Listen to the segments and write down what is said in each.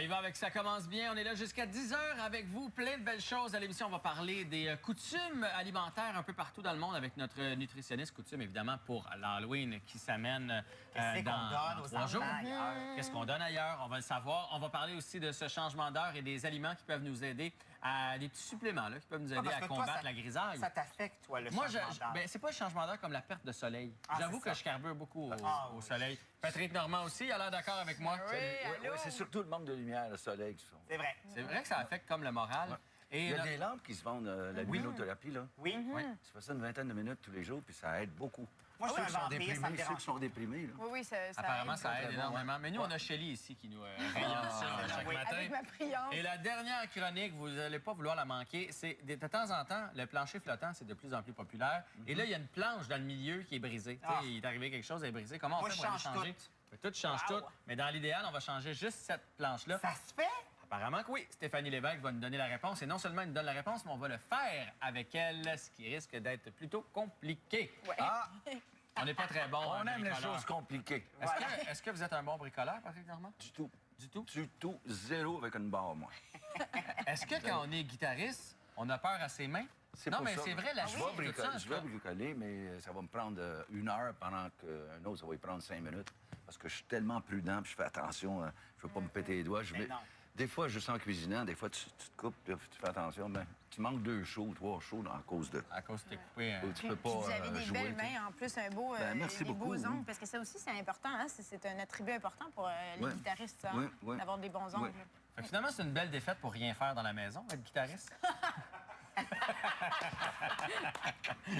y va avec Ça commence bien. On est là jusqu'à 10 h avec vous. Plein de belles choses à l'émission. On va parler des coutumes alimentaires un peu partout dans le monde avec notre nutritionniste coutume, évidemment, pour l'Halloween qui s'amène dans 3 jours. Qu'est-ce qu'on donne ailleurs? On va le savoir. On va parler aussi de ce changement d'heure et des aliments qui peuvent nous aider à des petits suppléments là, qui peuvent nous aider à combattre la grisaille. Ça t'affecte, toi, le changement d'heure? Ben, c'est pas le changement d'heure comme la perte de soleil. J'avoue que je carbure beaucoup au soleil. Patrick Normand aussi, il a l'air d'accord avec moi. Oui, c'est surtout le manque de lumière, le soleil. C'est vrai. C'est vrai que ça affecte comme le moral. Ouais. Et il y a des lampes qui se vendent, la luminothérapie, là. Oui. Ça fait ça une vingtaine de minutes tous les jours, puis ça aide beaucoup. Moi, je suis un vampire, ça me ceux qui sont déprimés, là. Oui, ça apparemment, aide. ça aide énormément. Mais nous, on a Shelly ici qui nous rayonne ça chaque matin. Avec ma priance. Et la dernière chronique, vous n'allez pas vouloir la manquer, c'est de temps en temps, le plancher flottant, c'est de plus en plus populaire. Et là, il y a une planche dans le milieu qui est brisée. Tu sais, il est arrivé quelque chose, elle est brisée. Comment on fait pour aller changer? Tout change tout. Mais dans l'idéal, on va changer juste cette planche-là. Ça se fait? Apparemment que oui. Stéphanie Lévesque va nous donner la réponse. Et non seulement elle nous donne la réponse, mais on va le faire avec elle, ce qui risque d'être plutôt compliqué. Ouais. On n'est pas très bon. On aime les choses compliquées. Est-ce que vous êtes un bon bricoleur, Patrick Normand? Du tout. Du tout? Du tout. Zéro avec une barre, moi. Est-ce que quand on est guitariste, on a peur à ses mains? Non, mais c'est vrai, la je vais bricoler, mais ça va me prendre 1 heure pendant qu'un autre, ça va y prendre 5 minutes. Parce que je suis tellement prudent, puis je fais attention. Je veux pas me péter les doigts. Des fois, juste en cuisinant, des fois, tu te coupes, tu fais attention. Ben, tu manques 2 shows, 3 shows à cause de... À cause de t'es coupé. Tu peux pas vous avez des belles mains, en plus, un beau, merci des beaucoup, beaux ongles. Parce que ça aussi, c'est important. Hein? C'est un attribut important pour les guitaristes, d'avoir des bons ongles. Fait que finalement, c'est une belle défaite pour rien faire dans la maison, être guitariste.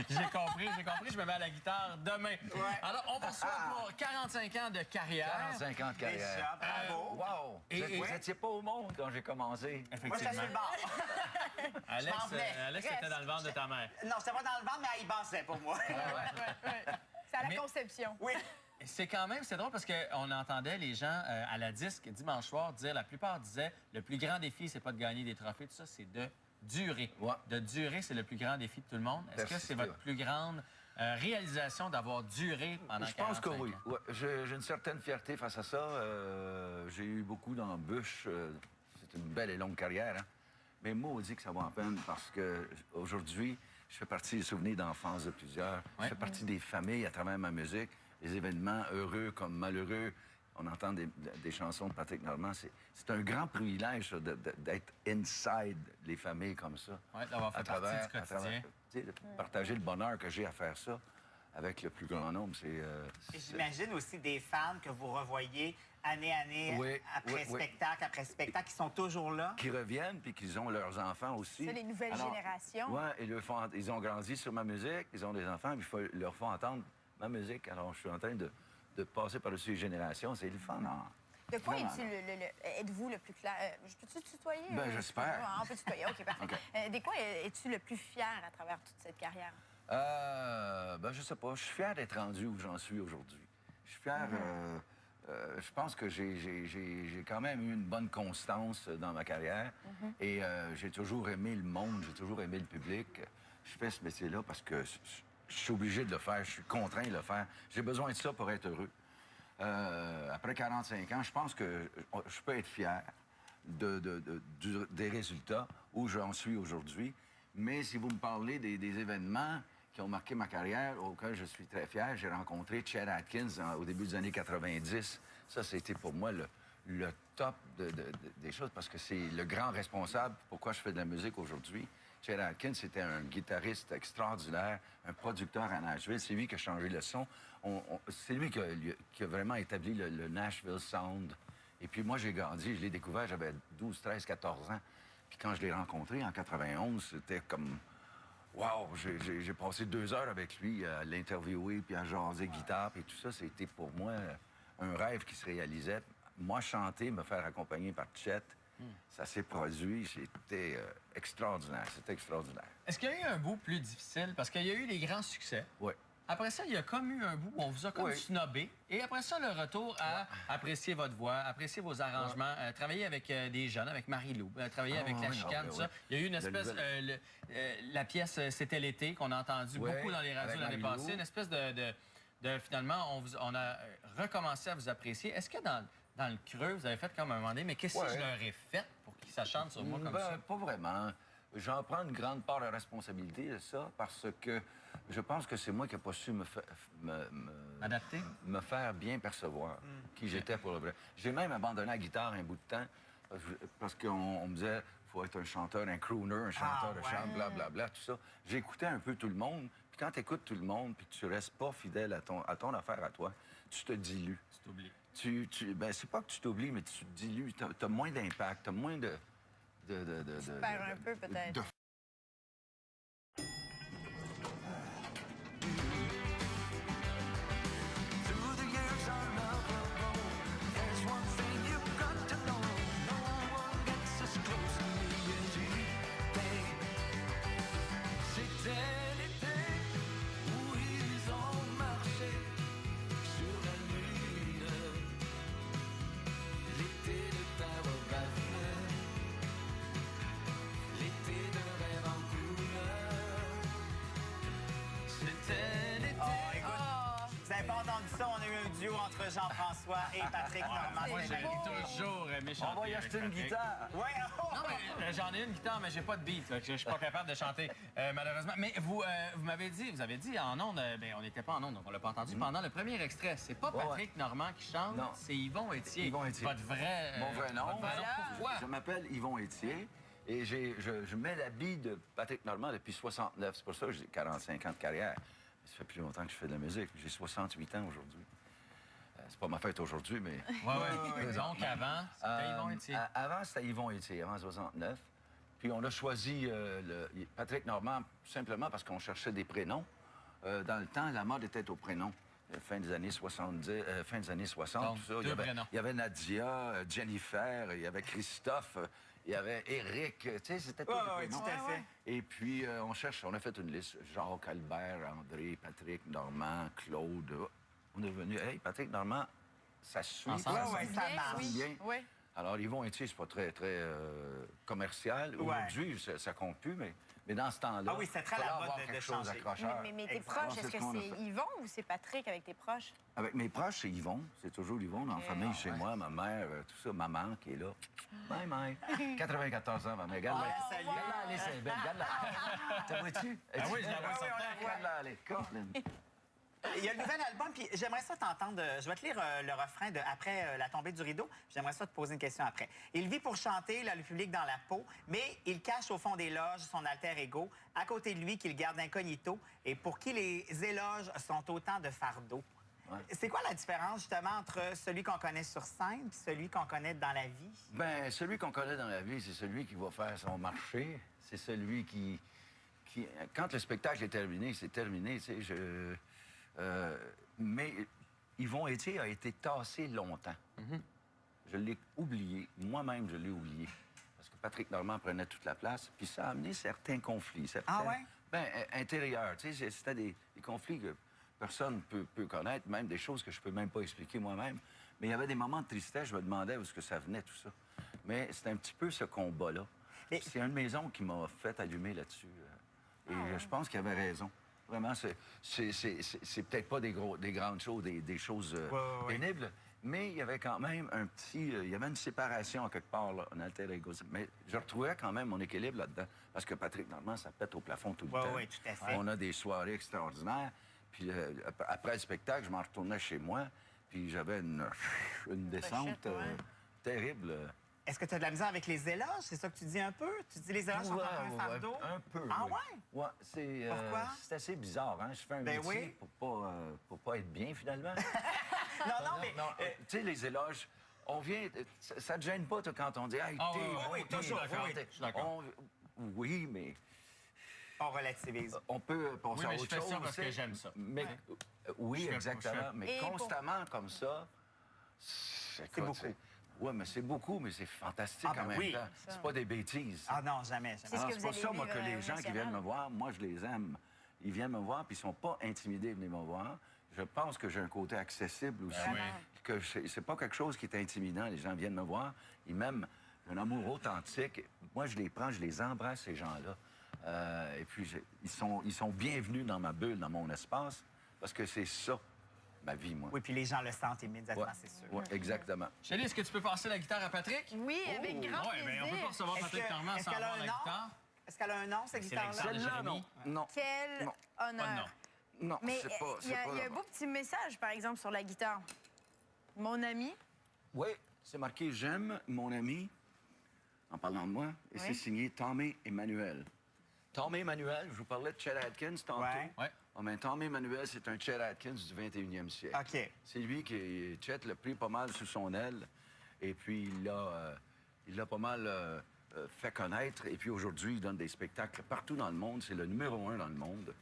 J'ai compris. Je me mets à la guitare demain. Alors, on vous souhaite pour 45 ans de carrière. 45 ans de carrière. Bravo. Wow! Vous n'étiez pas au monde quand j'ai commencé. Moi, j'étais sur le bord. Alex était dans le ventre de ta mère. Non, c'était pas dans le ventre, mais il bassait pour moi. C'est à la conception. Oui. C'est quand même, c'est drôle parce qu'on entendait les gens à la disque dimanche soir dire, la plupart disaient, le plus grand défi, c'est pas de gagner des trophées, tout ça, c'est de durer. De durer, c'est le plus grand défi de tout le monde. Est-ce que c'est votre plus grande réalisation d'avoir duré pendant 45 ans? Je pense que oui. Ouais. J'ai une certaine fierté face à ça. J'ai eu beaucoup d'embûches. C'est une belle et longue carrière. Hein? Mais moi, on dit que ça vaut la peine parce que aujourd'hui, je fais partie des souvenirs d'enfance de plusieurs. Je fais partie des familles à travers ma musique. Les événements heureux comme malheureux. On entend des chansons de Patrick Normand. C'est un grand privilège d'être inside les familles comme ça. Oui, d'avoir fait partie du quotidien. De partager le bonheur que j'ai à faire ça avec le plus grand nombre. J'imagine aussi des fans que vous revoyez année après spectacle après spectacle, qui sont toujours là. Qui reviennent, puis qu'ils ont leurs enfants aussi. C'est les nouvelles générations. Oui, ils ont grandi sur ma musique, ils ont des enfants, puis il leur faut entendre ma musique. Alors, je suis en train de passer par-dessus les générations. C'est le fun. De quoi êtes-vous le plus clair? Je peux-tu tutoyer? Ben, j'espère. On peut tutoyer, OK, parfait. Okay. De quoi es-tu le plus fier à travers toute cette carrière? Ben, je sais pas. Je suis fier d'être rendu où j'en suis aujourd'hui. Je suis fier... je pense que j'ai quand même eu une bonne constance dans ma carrière. Et j'ai toujours aimé le monde, j'ai toujours aimé le public. Je fais ce métier-là parce que je suis obligé de le faire, je suis contraint de le faire. J'ai besoin de ça pour être heureux. Après 45 ans, je pense que je peux être fier des résultats où j'en suis aujourd'hui. Mais si vous me parlez des événements qui ont marqué ma carrière, auxquels je suis très fier, j'ai rencontré Chet Atkins au début des années 90. Ça, c'était pour moi le top des choses parce que c'est le grand responsable pourquoi je fais de la musique aujourd'hui. Chet Atkins, c'était un guitariste extraordinaire, un producteur à Nashville. C'est lui qui a changé le son. C'est lui qui a vraiment établi le Nashville Sound. Et puis moi, j'ai grandi, je l'ai découvert, j'avais 12, 13, 14 ans. Puis quand je l'ai rencontré en 91, c'était comme... Wow! J'ai passé 2 heures avec lui à l'interviewer, puis à jaser guitare, puis tout ça. C'était pour moi un rêve qui se réalisait. Moi, chanter, me faire accompagner par Chet, ça s'est produit. C'était extraordinaire. C'était extraordinaire. Est-ce qu'il y a eu un bout plus difficile? Parce qu'il y a eu les grands succès. Oui. Après ça, il y a comme eu un bout où on vous a comme snobé. Et après ça, le retour à apprécier votre voix, apprécier vos arrangements, travailler avec des jeunes, avec Marie-Lou, travailler avec La Chicane, tout ça. Il y a eu une espèce... la pièce « C'était l'été » qu'on a entendu beaucoup dans les radios l'année passée. Une espèce finalement, on a recommencé à vous apprécier. Est-ce que dans dans le creux, vous avez fait comme un moment donné, mais qu'est-ce que je leur ai fait pour qu'ils s'acharnent sur moi comme ça? Pas vraiment. J'en prends une grande part de responsabilité de ça parce que je pense que c'est moi qui n'ai pas su Adapter? me faire bien percevoir qui j'étais pour le vrai. J'ai même abandonné la guitare un bout de temps parce qu'on me disait faut être un chanteur, un crooner, un chanteur de chant, blablabla, tout ça. J'écoutais un peu tout le monde. Puis quand tu écoutes tout le monde puis que tu restes pas fidèle à ton affaire à toi, tu te dilues. Tu t'oublies. Ben, c'est pas que tu t'oublies, mais tu te dilues. Tu as moins d'impact, tu as moins de... Tu te perds un peu, peut-être. On a eu un duo entre Jean-François et Patrick Normand. Moi, j'ai toujours aimé chanter. On va y acheter une guitare. Ouais, Non, mais j'en ai une guitare, mais j'ai pas de beat. Je suis pas capable de chanter, malheureusement. Mais vous m'avez dit, vous avez dit en ondes, on n'était pas en ondes, donc on l'a pas entendu pendant le premier extrait. C'est pas Patrick Normand qui chante, c'est Yvon Étier. Yvon Étier. Votre vrai... Mon vrai nom. Pourquoi? Je m'appelle Yvon Étier et je mets l'habit de Patrick Normand depuis 69. C'est pour ça que j'ai 45 ans de carrière. Ça fait plus longtemps que je fais de la musique. J'ai 68 ans aujourd'hui. C'est pas ma fête aujourd'hui, mais... Oui. Donc, avant, c'était Yvon Étier. Avant, c'était Yvon Étier, avant 69. Puis on a choisi Patrick Normand simplement parce qu'on cherchait des prénoms. Dans le temps, la mode était aux prénoms. Fin des années 70, fin des années 60, donc, tout ça. Il y avait Nadia, Jennifer, il y avait Christophe, il y avait Eric. Tu sais, c'était tous les prénoms. Tout à fait. Et puis, on a fait une liste. Jacques, Albert, André, Patrick, Normand, Claude. On est venu, hey, Patrick Normand, ça suit. Ça marche. Bien. Oui. Alors, Yvon Étier, c'est pas très commercial. Aujourd'hui, ça compte plus, mais dans ce temps-là... Ah oui, c'est très la mode de changer. Mais tes proches, est-ce que c'est Yvon ou c'est Patrick avec tes proches? Avec mes proches, c'est Yvon. C'est toujours Yvon dans la famille, chez moi, ma mère, tout ça, maman qui est là. Bye, bye. 94 ans, ma mère. Regarde-la. Salut. Regarde-la, allez, c'est belle. Regarde-la. T'as vois-tu? Ah oui, je la vois. Regarde-la, allez. Colin. Il y a le nouvel album, puis j'aimerais ça t'entendre. Je vais te lire le refrain de Après la tombée du rideau. J'aimerais ça te poser une question après. Il vit pour chanter, là, le public dans la peau, mais il cache au fond des loges son alter ego, à côté de lui qu'il garde incognito, et pour qui les éloges sont autant de fardeaux. Ouais. C'est quoi la différence, justement, entre celui qu'on connaît sur scène et celui qu'on connaît dans la vie? Bien, celui qu'on connaît dans la vie, c'est celui qui va faire son marché. C'est celui qui... Quand le spectacle est terminé, c'est terminé, tu sais, mais Yvon Étier a été tassé longtemps. Je l'ai oublié. Moi-même, je l'ai oublié. Parce que Patrick Normand prenait toute la place. Puis ça a amené certains conflits. Certains, intérieurs. Tu sais, c'était des conflits que personne ne peut connaître, même des choses que je peux même pas expliquer moi-même. Mais il y avait des moments de tristesse. Je me demandais où est-ce que ça venait, tout ça. Mais c'est un petit peu ce combat-là. C'est une maison qui m'a fait allumer là-dessus. Et je pense qu'il avait raison. Vraiment, c'est peut-être pas des grandes choses, des choses pénibles, mais il y avait quand même il y avait une séparation à quelque part, là, un alter ego. Mais je retrouvais quand même mon équilibre là-dedans, parce que Patrick Normand, ça pète au plafond tout le temps. Oui, tout à fait. On a des soirées extraordinaires, puis après le spectacle, je m'en retournais chez moi, puis j'avais une descente terrible. Est-ce que tu as de la misère avec les éloges? C'est ça que tu dis un peu? Tu dis les éloges sont un fardeau? Un peu, Ah oui. Ouais? Pourquoi? C'est assez bizarre, hein? Je fais un métier pour pas être bien, finalement. mais... Tu sais, les éloges, on vient... Ça te gêne pas, toi, quand on dit « Hey, oui, toujours, je suis d'accord. Oui, mais... On relativise. On peut penser à autre chose. Je fais ça parce que j'aime ça. Mais, oui, exactement. Mais constamment comme ça, c'est beaucoup. Oui, mais c'est beaucoup, mais c'est fantastique en même temps. C'est pas des bêtises. Ah non, jamais. C'est pas ça, moi, que les gens qui viennent me voir, moi, je les aime. Ils viennent me voir, puis ils sont pas intimidés de venir me voir. Je pense que j'ai un côté accessible aussi. Que c'est pas quelque chose qui est intimidant. Les gens viennent me voir. Ils m'aiment. Un amour authentique. Moi, je les prends, je les embrasse, ces gens-là. Et puis, ils sont bienvenus dans ma bulle, dans mon espace, parce que c'est ça ma vie, moi. Oui, puis les gens le sentent immédiatement, Ouais. c'est sûr. Ouais, exactement. Chélie, est-ce que tu peux passer la guitare à Patrick? Oui, avec grand Ouais, mais on peut plaisir. pas recevoir Est-ce Patrick que- Normand est-ce sans qu'elle a avoir un la nom? guitare. Est-ce qu'elle a un nom, cette C'est la guitare-là? guitare. Celle-là, non. Jérémy. Non. Quel Non. honneur. Pas de nom. Non, Mais c'est pas... il y a un beau petit message, par exemple, sur la guitare. Mon ami. Oui, c'est marqué « J'aime mon ami » en parlant de moi, et Oui. c'est signé Tommy Emmanuel. Tommy Emmanuel, je vous parlais de Chet Atkins tantôt. Ouais. Ouais. Oh, mais Tommy Emmanuel, c'est un Chet Atkins du 21e siècle. OK. C'est lui qui, Chet l'a pris pas mal sous son aile, et puis il l'a pas mal fait connaître, et puis aujourd'hui, il donne des spectacles partout dans le monde. C'est le numéro 1 dans le monde,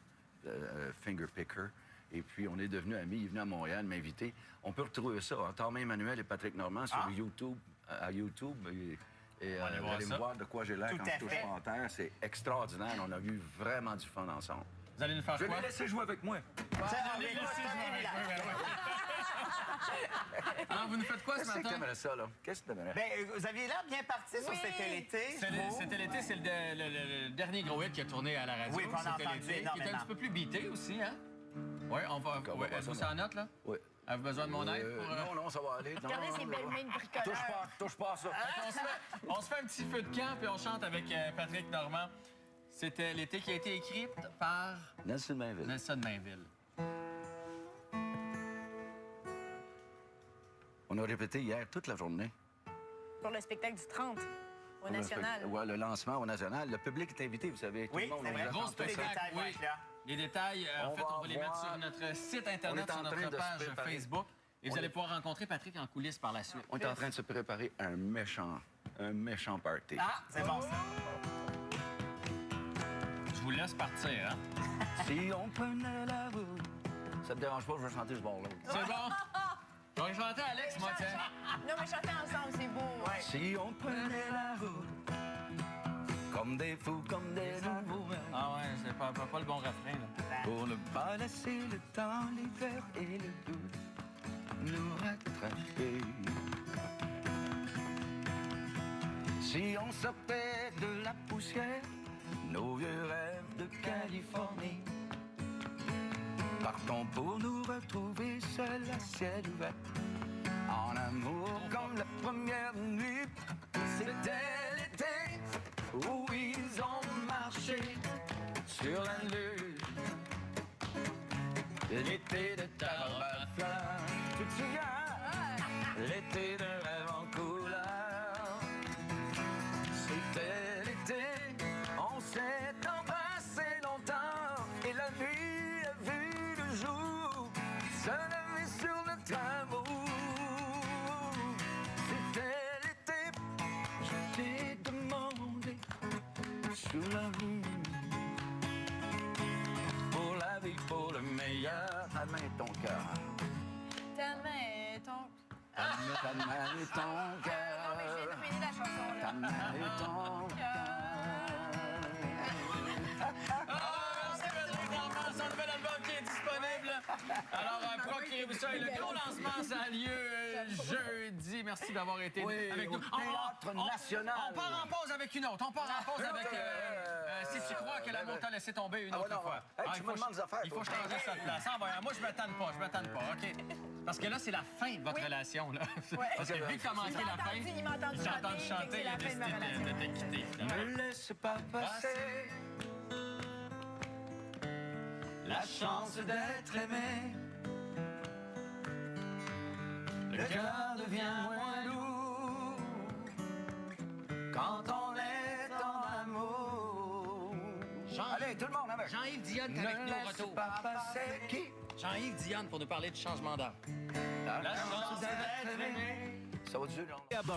Finger Picker. Et puis, on est devenus amis. Il est venu à Montréal m'inviter. On peut retrouver ça, hein, Tommy Emmanuel et Patrick Normand sur YouTube, à YouTube. Et On va aller vous voir allez ça. me voir de quoi j'ai l'air Tout quand à je touche fait. pas en terre. C'est extraordinaire. On a eu vraiment du fun ensemble. Vous allez nous faire Je vais quoi? les laisser jouer avec moi. Allez, laissez jouer avec eux. Alors, vous nous faites quoi ce Qu'est-ce que matin? t'aimerais ça, là? Qu'est-ce que t'aimerais? Bien, vous aviez l'air bien parti sur Oui. C'était l'été. C'était l'été, c'est le dernier gros hit qui a tourné à la radio. Oui, puis on a C'était entendu l'été, qui était un énormément. petit peu plus beaté aussi, hein? Oui, on va... D'accord, ouais, on va êtes-vous ça, sur la note, là? Oui. Avez-vous besoin de mon aide? Pour, Non, non, ça va aller. Non, Regardez non, ces non, belles non. mains de bricoleur. Touche pas à ça. On se fait un petit feu de camp, puis on chante avec Patrick Normand. C'était l'été qui a été écrite par Nelson Mainville. Nelson Mainville. On a répété hier toute la journée. Pour le spectacle du 30 au National. Ouais, le lancement au National. Le public est invité, vous savez. Tout Oui, le monde c'est on vrai. nous Gros attend tous. les spectacle, détails vont oui. être là. Les détails, en On fait, va on va les mettre voir. sur notre site On Internet, est en sur notre train de se page préparer. Facebook. Et vous On allez est- pouvoir rencontrer Patrick en coulisses par la suite. On est en train de se préparer un méchant party. Ah, c'est bon, ça. Je vous laisse partir, hein? Si on prenait la route... Ça te dérange pas, je vais chanter ce bord-là. C'est bon? Je vais chanter Alex, moi, tiens. Non, mais chantez ensemble, c'est beau. Si on prenait la route, comme des fous, comme des nouveaux, Ah ouais, c'est pas le bon refrain, là. pour ne pas laisser le temps, l'hiver et le doute nous rattraper. Si on sortait de la poussière, nos vieux rêves de Californie, partons pour nous retrouver seuls à ciel ouvert, en amour comme la première nuit. C'était l'été où ils ont marché sur la lune. L'été de Tarabafla, tu te souviens? L'été de rêve en couleur. C'était l'été, on s'est embrassé longtemps et la nuit a vu le jour se lever sur notre amour. C'était l'été, je t'ai demandé sous la lune. Pour la vie, pour le meilleur, ta main et ton cœur. Ta main est ton... Ta main et ton Non, mais je viens cœur. de ruiner la chanson, là. Ta main et ton Merci, Patrick Normand, son nouvel album qui est disponible. Alors, procurez-vous ça. Et le gros lancement, ça a lieu jeudi. Merci d'avoir été Oui, avec nous. au Théâtre National. On part en pause avec une autre. On part en pause avec... si tu crois que l'amour t'a laissé tomber une Ah ouais, autre non, fois. hey, tu il me faut- demandes des affaires, Il faut toi. changer ça de place. Ah, ben, moi, je m'attends pas, OK? Parce que là, c'est la fin de votre relation, là. Parce que vu que t'as manqué la fin, Il m'a entendu j'ai entendu chanter, chanter, fait que c'est il la a fin de ma décidé de te quitter. finalement. Ne laisse pas passer la chance d'être aimé. Le cœur devient moins lourd quand on est en amour. Allez, tout le monde, avec. Jean-Yves Dionne est avec Ne nous au laisse retour. pas passer qui? Jean-Yves Dionne pour nous parler de changement d'heure. La chance d'être aimé. Ça va-tu, Jean?